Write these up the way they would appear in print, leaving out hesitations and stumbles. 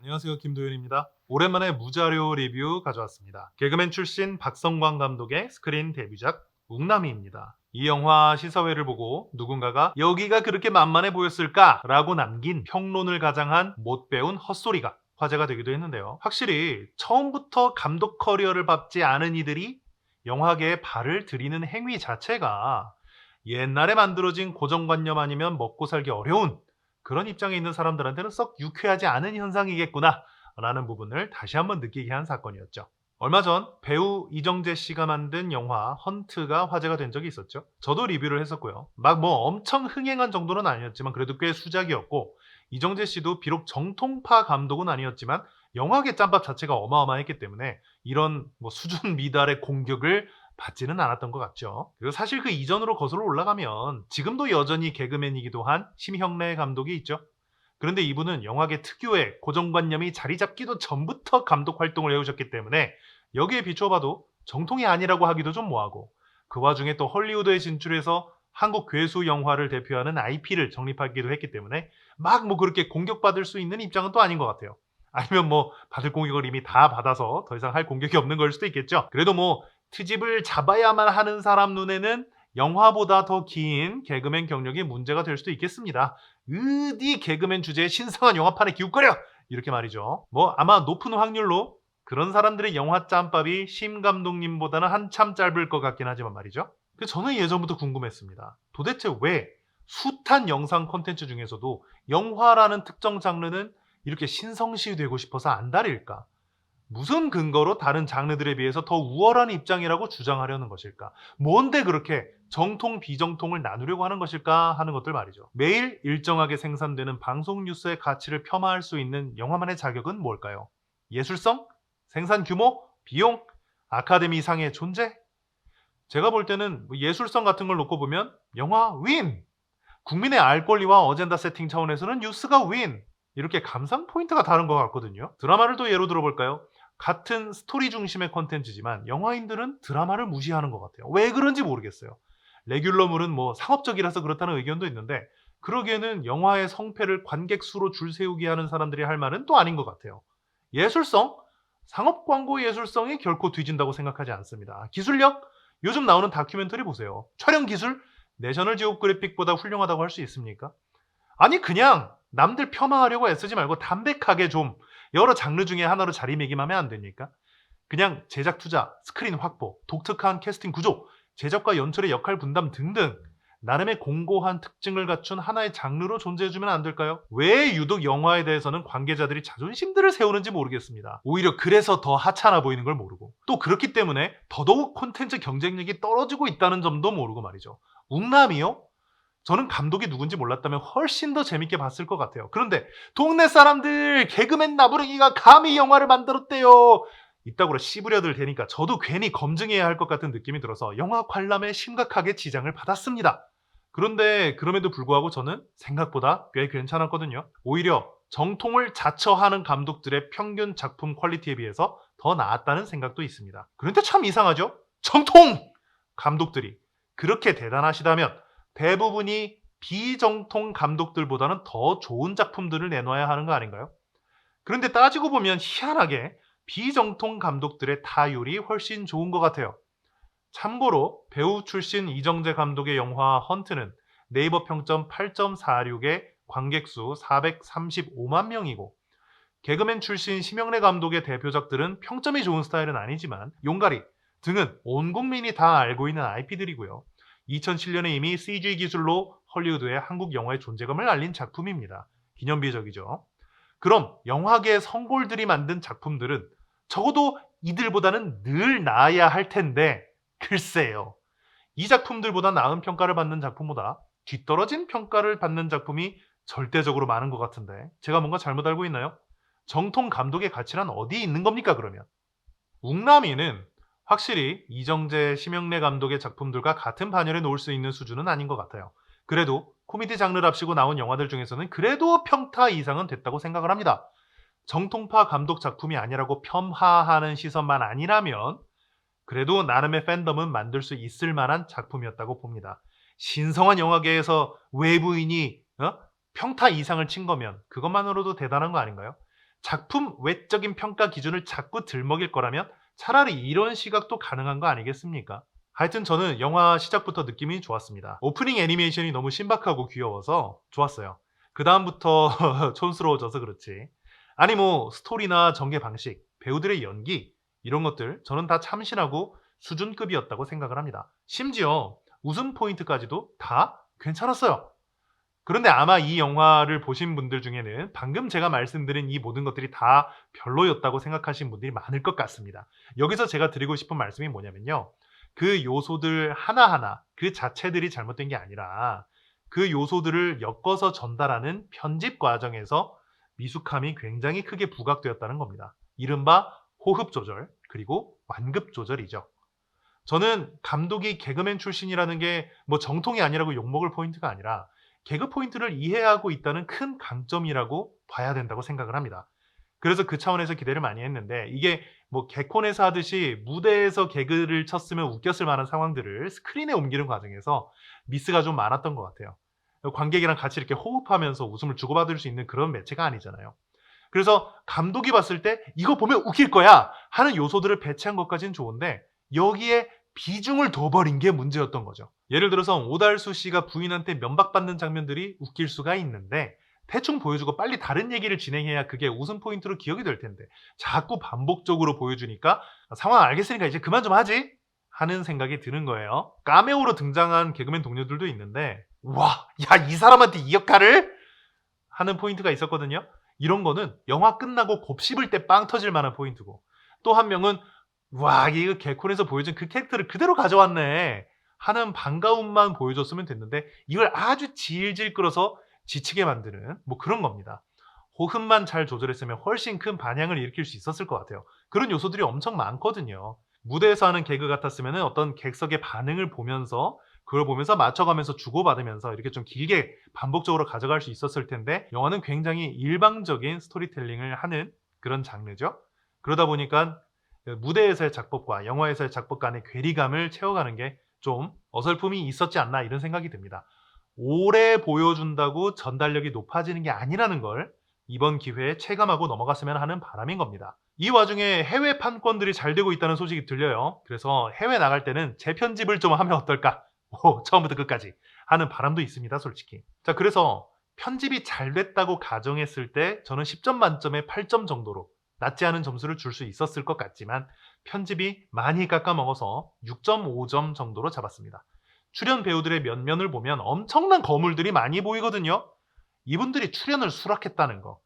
안녕하세요. 김도윤입니다. 오랜만에 무자료 리뷰 가져왔습니다. 개그맨 출신 박성광 감독의 스크린 데뷔작 웅남이입니다. 이 영화 시사회를 보고 누군가가 여기가 그렇게 만만해 보였을까? 라고 남긴 평론을 가장한 못 배운 헛소리가 화제가 되기도 했는데요. 확실히 처음부터 감독 커리어를 밟지 않은 이들이 영화계에 발을 들이는 행위 자체가 옛날에 만들어진 고정관념 아니면 먹고 살기 어려운 그런 입장에 있는 사람들한테는 썩 유쾌하지 않은 현상이겠구나 라는 부분을 다시 한번 느끼게 한 사건이었죠. 얼마 전 배우 이정재 씨가 만든 영화 헌트가 화제가 된 적이 있었죠. 저도 리뷰를 했었고요. 막 뭐 엄청 흥행한 정도는 아니었지만 그래도 꽤 수작이었고, 이정재 씨도 비록 정통파 감독은 아니었지만 영화계 짬밥 자체가 어마어마했기 때문에 이런 뭐 수준 미달의 공격을 받지는 않았던 것 같죠. 그리고 사실 그 이전으로 거슬러 올라가면 지금도 여전히 개그맨이기도 한 심형래 감독이 있죠. 그런데 이분은 영화계 특유의 고정관념이 자리 잡기도 전부터 감독 활동을 해오셨기 때문에 여기에 비춰봐도 정통이 아니라고 하기도 좀 뭐하고, 그 와중에 또 헐리우드에 진출해서 한국 괴수 영화를 대표하는 IP를 정립하기도 했기 때문에 막 뭐 그렇게 공격받을 수 있는 입장은 또 아닌 것 같아요. 아니면 뭐 받을 공격을 이미 다 받아서 더 이상 할 공격이 없는 걸 수도 있겠죠. 그래도 뭐 트집을 잡아야만 하는 사람 눈에는 영화보다 더 긴 개그맨 경력이 문제가 될 수도 있겠습니다. 어디 개그맨 주제에 신성한 영화판에 기웃거려! 이렇게 말이죠. 뭐 아마 높은 확률로 그런 사람들의 영화 짬밥이 심 감독님보다는 한참 짧을 것 같긴 하지만 말이죠. 저는 예전부터 궁금했습니다. 도대체 왜 숱한 영상 콘텐츠 중에서도 영화라는 특정 장르는 이렇게 신성시되고 싶어서 안달일까? 무슨 근거로 다른 장르들에 비해서 더 우월한 입장이라고 주장하려는 것일까? 뭔데 그렇게 정통, 비정통을 나누려고 하는 것일까 하는 것들 말이죠. 매일 일정하게 생산되는 방송 뉴스의 가치를 폄하할 수 있는 영화만의 자격은 뭘까요? 예술성? 생산 규모? 비용? 아카데미상의 존재? 제가 볼 때는 예술성 같은 걸 놓고 보면 영화 윈! 국민의 알 권리와 어젠다 세팅 차원에서는 뉴스가 윈! 이렇게 감상 포인트가 다른 것 같거든요. 드라마를 또 예로 들어볼까요? 같은 스토리 중심의 콘텐츠지만 영화인들은 드라마를 무시하는 것 같아요. 왜 그런지 모르겠어요. 레귤러물은 뭐 상업적이라서 그렇다는 의견도 있는데, 그러기에는 영화의 성패를 관객 수로 줄 세우게 하는 사람들이 할 말은 또 아닌 것 같아요. 예술성? 상업 광고 예술성이 결코 뒤진다고 생각하지 않습니다. 기술력? 요즘 나오는 다큐멘터리 보세요. 촬영 기술? 내셔널 지오그래픽보다 훌륭하다고 할 수 있습니까? 아니 그냥 남들 폄하하려고 애쓰지 말고 담백하게 좀 여러 장르 중에 하나로 자리매김하면 안 됩니까? 그냥 제작 투자, 스크린 확보, 독특한 캐스팅 구조, 제작과 연출의 역할 분담 등등 나름의 공고한 특징을 갖춘 하나의 장르로 존재해주면 안 될까요? 왜 유독 영화에 대해서는 관계자들이 자존심들을 세우는지 모르겠습니다. 오히려 그래서 더 하찮아 보이는 걸 모르고, 또 그렇기 때문에 더더욱 콘텐츠 경쟁력이 떨어지고 있다는 점도 모르고 말이죠. 웅남이요? 저는 감독이 누군지 몰랐다면 훨씬 더 재밌게 봤을 것 같아요. 그런데 동네 사람들 개그맨 나부랭이가 감히 영화를 만들었대요. 이따구로 씨부려들 대니까 저도 괜히 검증해야 할 것 같은 느낌이 들어서 영화 관람에 심각하게 지장을 받았습니다. 그런데 그럼에도 불구하고 저는 생각보다 꽤 괜찮았거든요. 오히려 정통을 자처하는 감독들의 평균 작품 퀄리티에 비해서 더 나았다는 생각도 있습니다. 그런데 참 이상하죠? 정통 감독들이 그렇게 대단하시다면 대부분이 비정통 감독들보다는 더 좋은 작품들을 내놔야 하는 거 아닌가요? 그런데 따지고 보면 희한하게 비정통 감독들의 타율이 훨씬 좋은 것 같아요. 참고로 배우 출신 이정재 감독의 영화 헌트는 네이버 평점 8.46에 관객수 435만 명이고, 개그맨 출신 심영래 감독의 대표작들은 평점이 좋은 스타일은 아니지만 용가리 등은 온 국민이 다 알고 있는 IP들이고요. 2007년에 이미 CG 기술로 헐리우드에 한국 영화의 존재감을 알린 작품입니다. 기념비적이죠. 그럼 영화계 성골들이 만든 작품들은 적어도 이들보다는 늘 나아야 할 텐데, 글쎄요. 이 작품들보다 나은 평가를 받는 작품보다 뒤떨어진 평가를 받는 작품이 절대적으로 많은 것 같은데 제가 뭔가 잘못 알고 있나요? 정통 감독의 가치란 어디에 있는 겁니까 그러면? 웅남이는 확실히 이정재, 심영래 감독의 작품들과 같은 반열에 놓을 수 있는 수준은 아닌 것 같아요. 그래도 코미디 장르랍시고 나온 영화들 중에서는 그래도 평타 이상은 됐다고 생각을 합니다. 정통파 감독 작품이 아니라고 폄하하는 시선만 아니라면 그래도 나름의 팬덤은 만들 수 있을 만한 작품이었다고 봅니다. 신성한 영화계에서 외부인이 평타 이상을 친 거면 그것만으로도 대단한 거 아닌가요? 작품 외적인 평가 기준을 자꾸 들먹일 거라면 차라리 이런 시각도 가능한 거 아니겠습니까? 하여튼 저는 영화 시작부터 느낌이 좋았습니다. 오프닝 애니메이션이 너무 신박하고 귀여워서 좋았어요. 그 다음부터 촌스러워져서 그렇지. 아니 뭐 스토리나 전개 방식, 배우들의 연기 이런 것들 저는 다 참신하고 수준급이었다고 생각을 합니다. 심지어 웃음 포인트까지도 다 괜찮았어요. 그런데 아마 이 영화를 보신 분들 중에는 방금 제가 말씀드린 이 모든 것들이 다 별로였다고 생각하신 분들이 많을 것 같습니다. 여기서 제가 드리고 싶은 말씀이 뭐냐면요. 그 요소들 하나하나 그 자체들이 잘못된 게 아니라 그 요소들을 엮어서 전달하는 편집 과정에서 미숙함이 굉장히 크게 부각되었다는 겁니다. 이른바 호흡 조절 그리고 완급 조절이죠. 저는 감독이 개그맨 출신이라는 게 뭐 정통이 아니라고 욕먹을 포인트가 아니라 개그 포인트를 이해하고 있다는 큰 강점이라고 봐야 된다고 생각을 합니다. 그래서 그 차원에서 기대를 많이 했는데 이게 뭐 개콘에서 하듯이 무대에서 개그를 쳤으면 웃겼을 만한 상황들을 스크린에 옮기는 과정에서 미스가 좀 많았던 것 같아요. 관객이랑 같이 이렇게 호흡하면서 웃음을 주고받을 수 있는 그런 매체가 아니잖아요. 그래서 감독이 봤을 때 이거 보면 웃길 거야 하는 요소들을 배치한 것까지는 좋은데 여기에 비중을 둬버린 게 문제였던 거죠. 예를 들어서 오달수 씨가 부인한테 면박받는 장면들이 웃길 수가 있는데 대충 보여주고 빨리 다른 얘기를 진행해야 그게 웃음 포인트로 기억이 될 텐데 자꾸 반복적으로 보여주니까 상황 알겠으니까 이제 그만 좀 하지 하는 생각이 드는 거예요. 카메오로 등장한 개그맨 동료들도 있는데 와, 야, 이 사람한테 이 역할을? 하는 포인트가 있었거든요. 이런 거는 영화 끝나고 곱씹을 때 빵 터질 만한 포인트고 또 한 명은 와, 이거 개콘에서 보여준 그 캐릭터를 그대로 가져왔네 하는 반가움만 보여줬으면 됐는데 이걸 아주 질질 끌어서 지치게 만드는 뭐 그런 겁니다. 호흡만 잘 조절했으면 훨씬 큰 반향을 일으킬 수 있었을 것 같아요. 그런 요소들이 엄청 많거든요. 무대에서 하는 개그 같았으면 어떤 객석의 반응을 보면서 그걸 보면서 맞춰가면서 주고받으면서 이렇게 좀 길게 반복적으로 가져갈 수 있었을 텐데 영화는 굉장히 일방적인 스토리텔링을 하는 그런 장르죠. 그러다 보니까 무대에서의 작법과 영화에서의 작법 간의 괴리감을 채워가는 게 좀 어설픔이 있었지 않나 이런 생각이 듭니다. 오래 보여준다고 전달력이 높아지는 게 아니라는 걸 이번 기회에 체감하고 넘어갔으면 하는 바람인 겁니다. 이 와중에 해외 판권들이 잘 되고 있다는 소식이 들려요. 그래서 해외 나갈 때는 재편집을 좀 하면 어떨까? 처음부터 끝까지 하는 바람도 있습니다, 솔직히. 자, 그래서 편집이 잘 됐다고 가정했을 때 저는 10점 만점에 8점 정도로 낮지 않은 점수를 줄 수 있었을 것 같지만 편집이 많이 깎아먹어서 6.5점 정도로 잡았습니다. 출연 배우들의 면면을 보면 엄청난 거물들이 많이 보이거든요. 이분들이 출연을 수락했다는 거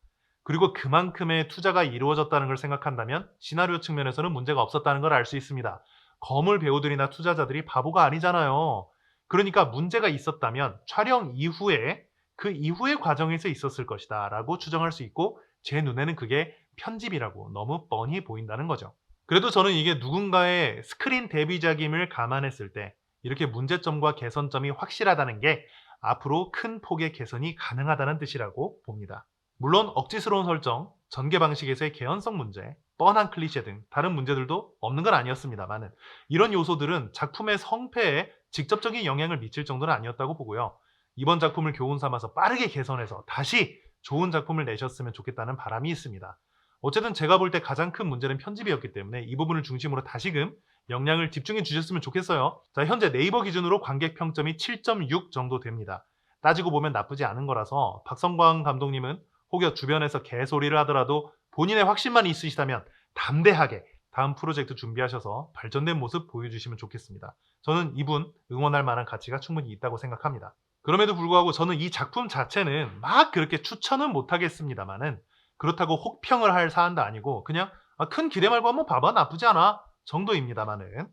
그리고 그만큼의 투자가 이루어졌다는 걸 생각한다면 시나리오 측면에서는 문제가 없었다는 걸 알 수 있습니다. 거물 배우들이나 투자자들이 바보가 아니잖아요. 그러니까 문제가 있었다면 촬영 이후에 그 이후의 과정에서 있었을 것이다 라고 추정할 수 있고 제 눈에는 그게 편집이라고 너무 뻔히 보인다는 거죠. 그래도 저는 이게 누군가의 스크린 데뷔작임을 감안했을 때 이렇게 문제점과 개선점이 확실하다는 게 앞으로 큰 폭의 개선이 가능하다는 뜻이라고 봅니다. 물론 억지스러운 설정, 전개 방식에서의 개연성 문제, 뻔한 클리셰 등 다른 문제들도 없는 건 아니었습니다만 이런 요소들은 작품의 성패에 직접적인 영향을 미칠 정도는 아니었다고 보고요. 이번 작품을 교훈 삼아서 빠르게 개선해서 다시 좋은 작품을 내셨으면 좋겠다는 바람이 있습니다. 어쨌든 제가 볼 때 가장 큰 문제는 편집이었기 때문에 이 부분을 중심으로 다시금 역량을 집중해 주셨으면 좋겠어요. 자, 현재 네이버 기준으로 관객 평점이 7.6 정도 됩니다. 따지고 보면 나쁘지 않은 거라서 박성광 감독님은 혹여 주변에서 개소리를 하더라도 본인의 확신만 있으시다면 담대하게 다음 프로젝트 준비하셔서 발전된 모습 보여주시면 좋겠습니다. 저는 이분 응원할 만한 가치가 충분히 있다고 생각합니다. 그럼에도 불구하고 저는 이 작품 자체는 막 그렇게 추천은 못하겠습니다만은 그렇다고 혹평을 할 사안도 아니고 그냥 큰 기대 말고 한번 봐봐 나쁘지 않아 정도입니다만은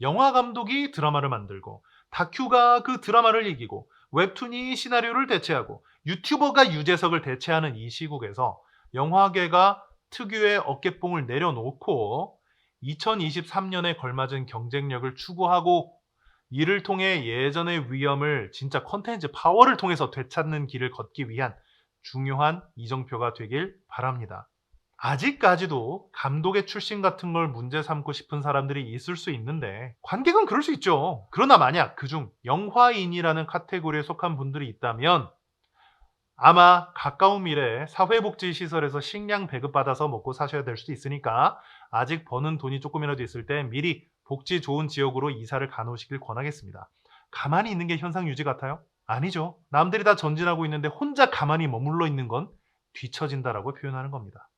영화 감독이 드라마를 만들고 다큐가 그 드라마를 이기고 웹툰이 시나리오를 대체하고 유튜버가 유재석을 대체하는 이 시국에서 영화계가 특유의 어깨뽕을 내려놓고 2023년에 걸맞은 경쟁력을 추구하고 이를 통해 예전의 위엄을 진짜 콘텐츠 파워를 통해서 되찾는 길을 걷기 위한 중요한 이정표가 되길 바랍니다. 아직까지도 감독의 출신 같은 걸 문제 삼고 싶은 사람들이 있을 수 있는데 관객은 그럴 수 있죠. 그러나 만약 그중 영화인이라는 카테고리에 속한 분들이 있다면 아마 가까운 미래에 사회복지시설에서 식량 배급받아서 먹고 사셔야 될 수도 있으니까 아직 버는 돈이 조금이라도 있을 때 미리 복지 좋은 지역으로 이사를 가놓으시길 권하겠습니다. 가만히 있는 게 현상 유지 같아요? 아니죠. 남들이 다 전진하고 있는데 혼자 가만히 머물러 있는 건 뒤처진다라고 표현하는 겁니다.